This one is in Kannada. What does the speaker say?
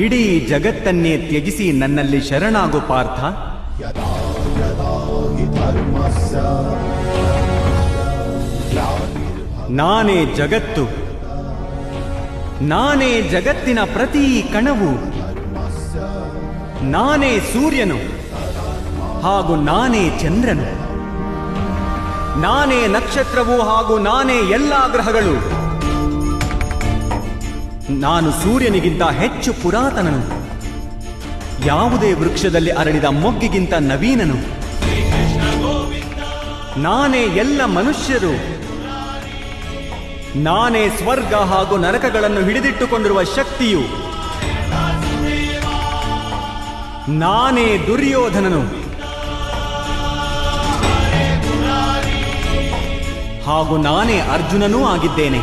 ಇಡೀ ಜಗತ್ತನ್ನೇ ತ್ಯಜಿಸಿ ನನ್ನಲ್ಲಿ ಶರಣಾಗು ಪಾರ್ಥ. ನಾನೇ ಜಗತ್ತು, ನಾನೇ ಜಗತ್ತಿನ ಪ್ರತಿ ಕಣವು, ನಾನೇ ಸೂರ್ಯನು ಹಾಗೂ ನಾನೇ ಚಂದ್ರನು, ನಾನೇ ನಕ್ಷತ್ರವು ಹಾಗೂ ನಾನೇ ಎಲ್ಲಾ ಗ್ರಹಗಳು. ನಾನು ಸೂರ್ಯನಿಗಿಂತ ಹೆಚ್ಚು ಪುರಾತನನು, ಯಾವುದೇ ವೃಕ್ಷದಲ್ಲಿ ಅರಳಿದ ಮೊಗ್ಗಿಗಿಂತ ನವೀನನು. ನಾನೇ ಎಲ್ಲ ಮನುಷ್ಯರು, ನಾನೇ ಸ್ವರ್ಗ ಹಾಗೂ ನರಕಗಳನ್ನು ಹಿಡಿದಿಟ್ಟುಕೊಂಡಿರುವ ಶಕ್ತಿಯು, ನಾನೇ ದುರ್ಯೋಧನನು ಹಾಗೂ ನಾನೇ ಅರ್ಜುನನೂ ಆಗಿದ್ದೇನೆ.